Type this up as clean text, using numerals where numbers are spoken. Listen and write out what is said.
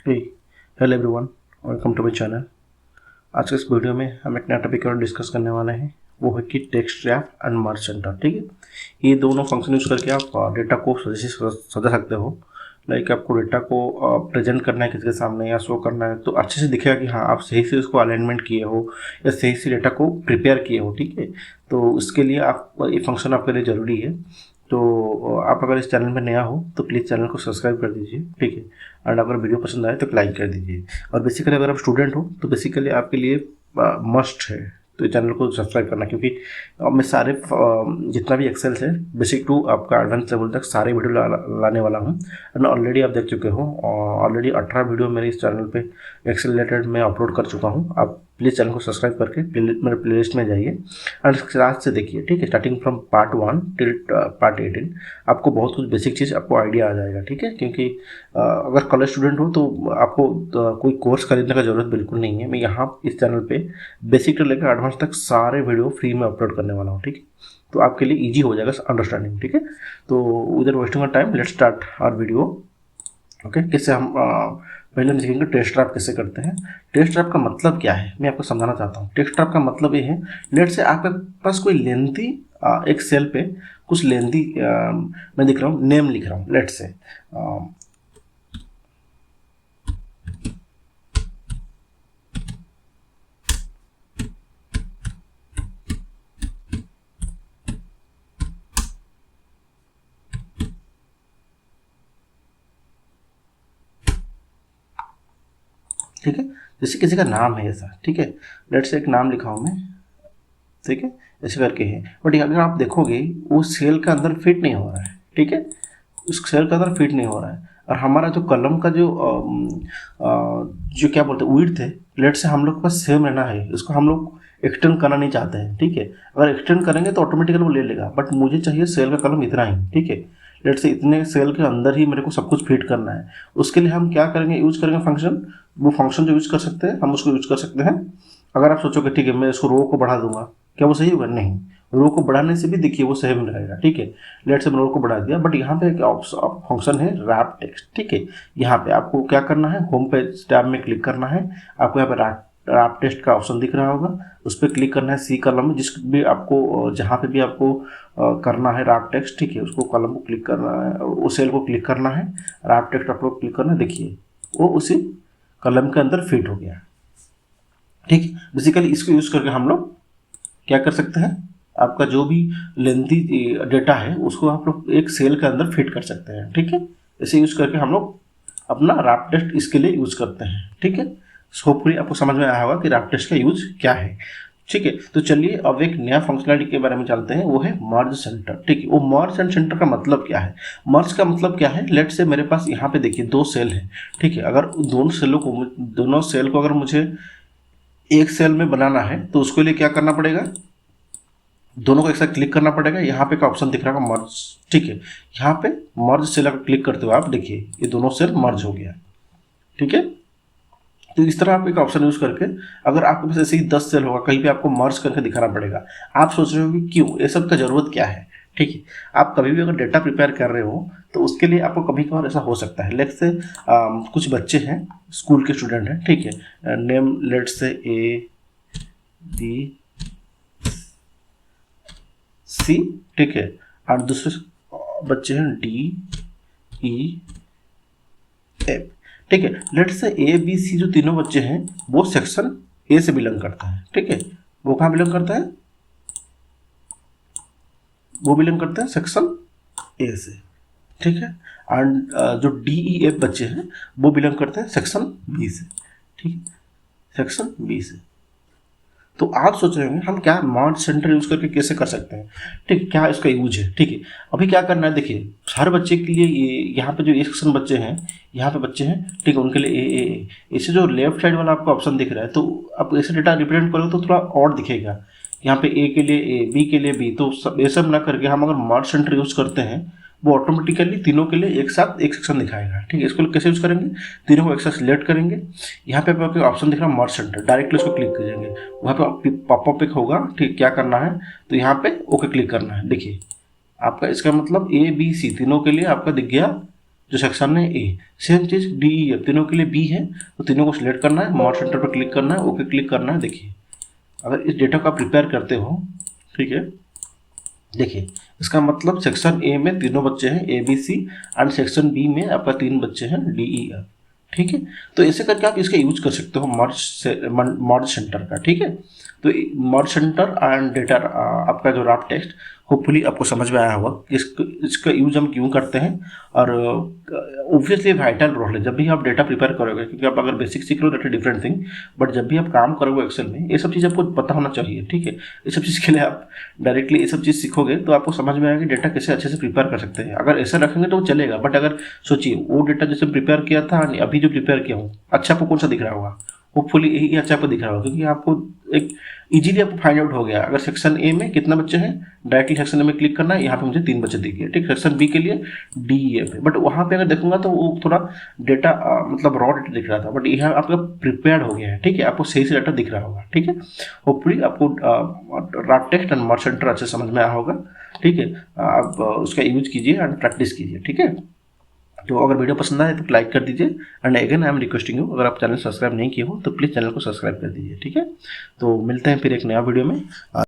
Hey hello everyone, welcome to my channel. आज के इस वीडियो में हम एक नया टॉपिक और डिस्कस करने वाले हैं, वो है कि text rap and merge centre. ठीक है, ये दोनों फंक्शन यूज़ करके आप डेटा को सजा सकते हो। लाइक आपको डेटा को प्रेजेंट करना है किसी के सामने या शो करना है तो अच्छे से दिखेगा कि हाँ आप सही से उसको अलाइनमेंट किए हो या सही से डेटा को प्रिपेयर किए हो। ठीक है, तो इसके लिए आप ये फंक्शन आपके लिए ज़रूरी है। तो आप अगर इस चैनल में नया हो तो प्लीज़ चैनल को सब्सक्राइब कर दीजिए। ठीक है, और अगर वीडियो पसंद आए तो लाइक कर दीजिए। और बेसिकली अगर आप स्टूडेंट हो तो बेसिकली आपके लिए मस्ट है तो ये चैनल को सब्सक्राइब करना, क्योंकि मैं सारे जितना भी एक्सेल है बेसिक टू आपका एडवांस लेवल तक सारे वीडियो लाने वाला हूँ। एंड ऑलरेडी आप देख चुके हो, ऑलरेडी 18 वीडियो मेरे इस चैनल पे एक्सेल रिलेटेड मैं अपलोड कर चुका हूँ। आप प्लीज़ चैनल को सब्सक्राइब करके मेरे प्लेलिस्ट में जाइए एंड क्लास से देखिए। ठीक है, starting from part 1 till part 18 आपको बहुत कुछ बेसिक चीज़ आपको आइडिया आ जाएगा। ठीक है, क्योंकि अगर कॉलेज स्टूडेंट हो तो आपको कोई कोर्स खरीदने का ज़रूरत बिल्कुल नहीं है। मैं यहाँ इस चैनल पे बेसिक से लेकर एडवांस तक सारे वीडियो फ्री में अपलोड करने वाला हूँ। ठीक है, तो आपके लिए इजी हो जाएगा अंडरस्टैंडिंग। ठीक है, तो without wasting of time let's start our video. Okay, किससे हम पहले हम सीखेंगे टेस्ट ट्रैप कैसे करते हैं। टेस्ट ट्रैप का मतलब क्या है मैं आपको समझाना चाहता हूँ। टेस्ट ट्रैप का मतलब ये है, लेट से आपके पास कोई लेंथी एक सेल पे कुछ लेंथी मैं दिख रहा हूँ, नेम लिख रहा हूँ लेट से ठीक है, जैसे किसी का नाम है ऐसा। ठीक है, लेट से एक नाम लिखा हूँ मैं। ठीक है, ऐसे करके है, बट अगर आप देखोगे वो सेल के अंदर फिट नहीं हो रहा है। ठीक है, उस सेल के अंदर फिट नहीं हो रहा है। और हमारा जो कलम का जो क्या बोलते हैं विड्थ है, लेट से हम लोग के पास सेम रहना है, इसको हम लोग एक्सटेंड करना नहीं चाहते हैं। ठीक है, अगर एक्सटेंड करेंगे तो ऑटोमेटिकली वो ले लेगा, बट मुझे चाहिए सेल का कलम इतना ही। ठीक है, लेट से इतने सेल के अंदर ही मेरे को सब कुछ फिट करना है। उसके लिए हम क्या करेंगे, यूज करेंगे फंक्शन। वो फंक्शन जो यूज कर सकते हैं हम उसको यूज कर सकते हैं। अगर आप सोचोगे ठीक है मैं इसको रो को बढ़ा दूंगा, क्या वो सही होगा? नहीं, रो को बढ़ाने से भी देखिए वो सही में रहेगा। ठीक है, लेट से रो को बढ़ा दिया, बट यहाँ पे एक फंक्शन है रैप टेक्स्ट। ठीक है, यहाँ पे आपको क्या करना है, होम पेज टैब में क्लिक करना है। आपको यहाँ पे रैप टेक्स्ट का ऑप्शन दिख रहा होगा, उस पर क्लिक करना है। सी कॉलम में जिस भी आपको जहाँ पे भी आपको करना है रैप टेक्स्ट, ठीक है, उसको कॉलम को क्लिक करना है, उस सेल को क्लिक करना है, रैप टेक्स्ट आपको क्लिक करना है। देखिए वो उसी कॉलम के अंदर फिट हो गया। ठीक है, बेसिकली इसको यूज करके हम लोग क्या कर सकते हैं, आपका जो भी लेंथी डेटा है उसको आप लोग एक सेल के अंदर फिट कर सकते हैं। ठीक है, इसे यूज करके हम लोग अपना रैप टेस्ट इसके लिए यूज करते हैं। ठीक है, होपफुली आपको समझ में आया होगा कि रैप टेस्ट का यूज क्या है। ठीक है, तो चलिए अब एक नया फंक्शनलिटी के बारे में जानते हैं, वो है मर्ज सेंटर। ठीक है, वो मर्ज एंड सेंटर का मतलब क्या है? मर्ज का मतलब क्या है, लेट से मेरे पास यहाँ पे देखिए दो सेल है। ठीक है, अगर दोनों सेल को अगर मुझे एक सेल में बनाना है तो उसके लिए क्या करना पड़ेगा, दोनों को एक साथ क्लिक करना पड़ेगा। यहाँ पे का ऑप्शन दिख रहा है मर्ज। ठीक है, यहाँ पे मर्ज सेल अगर क्लिक करते हो आप देखिए ये दोनों सेल मर्ज हो गया। ठीक है, तो इस तरह आप एक ऑप्शन यूज करके, अगर आपके पास ऐसे ही 10 सेल होगा कहीं पे आपको मर्ज करके दिखाना पड़ेगा। आप सोच रहे हो कि क्यों, ये सब का जरूरत क्या है? ठीक है, आप कभी भी अगर डेटा प्रिपेयर कर रहे हो तो उसके लिए आपको कभी कभार ऐसा हो सकता है। लेट से कुछ बच्चे हैं, स्कूल के स्टूडेंट हैं। ठीक है, नेम लेट से A B C। ठीक है, और दूसरे बच्चे हैं D E F। ठीक है, लेट से A B C जो तीनों बच्चे हैं वो सेक्शन A से बिलोंग करता है। ठीक है, वो कहाँ बिलोंग करता है, वो बिलोंग करते हैं सेक्शन A से। ठीक है, एंड जो D E F बच्चे हैं वो बिलोंग करते हैं सेक्शन B से। ठीक है, सेक्शन B से। तो आप सोच रहे होंगे हम क्या मर्ज सेंटर यूज करके कैसे कर सकते हैं। ठीक है, क्या इसका यूज है? ठीक है, अभी क्या करना है, देखिए हर बच्चे के लिए ये यहाँ पे जो एक सेक्शन बच्चे हैं, यहाँ पे बच्चे हैं। ठीक है, उनके लिए ए इसे जो लेफ्ट साइड वाला आपको ऑप्शन दिख रहा है, तो आप ऐसे डेटा रिप्रेजेंट करोगे तो थोड़ा और दिखेगा। यहाँ पे ए के लिए ए, बी के लिए बी, तो सब ये सब ना करके हम अगर मर्ज सेंटर यूज करते हैं वो ऑटोमेटिकली तीनों के लिए एक साथ एक सेक्शन दिखाएगा। ठीक है, इसको कैसे यूज करेंगे, तीनों को एक साथ सिलेक्ट करेंगे। यहाँ पे आपको ऑप्शन दिख रहा है मर्ज सेंटर, डायरेक्टली उसको क्लिक करेंगे, वहाँ पे पॉपअप पिक होगा। ठीक, क्या करना है तो यहाँ पे ओके क्लिक करना है। देखिए आपका इसका मतलब A B C तीनों के लिए आपका दिख गया जो सेक्शन है ए। सेम चीज़ डी ई एफ, तीनों के लिए बी है, तो तीनों को सिलेक्ट करना है, मॉड सेंटर पर क्लिक करना है, ओके क्लिक करना है। देखिए अगर इस डेटा को आप प्रिपेयर करते हो, ठीक है, देखिए इसका मतलब सेक्शन ए में तीनों बच्चे हैं A B C, and section B में आपका 3 बच्चे हैं डी ई एफ, ठीक है। तो ऐसे करके आप इसका यूज कर सकते हो मर्ज सेंटर का, ठीक है। तो मर्ज सेंटर एंड डेटा आपका जो रैप टेक्स्ट, होपफुली आपको समझ में आया होगा इसका यूज हम क्यों करते हैं। और ऑब्वियसली वाइटल रोल है जब भी आप डेटा प्रिपेयर करोगे, क्योंकि आप अगर बेसिक सीख लो दैट डिफरेंट थिंग, बट जब भी आप काम करोगे एक्सेल में ये सब चीज़ आपको पता होना चाहिए, ठीक है। ये सब चीज़ के लिए आप डायरेक्टली ये सब चीज़ सीखोगे तो आपको समझ में आएगा कि डेटा कैसे अच्छे से प्रिपेयर कर सकते हैं। अगर ऐसा रखेंगे तो वो चलेगा, बट अगर सोचिए वो डेटा जैसे प्रिपेयर किया था अभी जो प्रिपेयर किया हूँ, अच्छा आपको कौन सा दिख रहा होगा, होपफुली यही अच्छा आपको दिख रहा होगा, क्योंकि आपको एक इजीली आपको फाइंड आउट हो गया। अगर सेक्शन ए में कितना बच्चे हैं, डायरेक्टली सेक्शन ए में क्लिक करना है, यहाँ पे मुझे 3 बच्चे दिख गए, ठीक। सेक्शन बी के लिए डी ए पे, बट वहाँ पे अगर देखूंगा तो वो थोड़ा डेटा मतलब रॉ डेटा दिख रहा था, बट यहाँ आपका प्रिपेयर्ड हो गया है, ठीक है, आपको सही से डाटा दिख रहा होगा, ठीक है। होपफुली आपको wrap text and merge centre अच्छे समझ में आया होगा, ठीक है। आप उसका यूज कीजिए एंड प्रैक्टिस कीजिए, ठीक है। तो अगर वीडियो पसंद आए तो लाइक कर दीजिए, and again I am requesting you, अगर आप चैनल सब्सक्राइब नहीं किए हो तो प्लीज़ चैनल को सब्सक्राइब कर दीजिए, ठीक है। तो मिलते हैं फिर एक नया वीडियो में।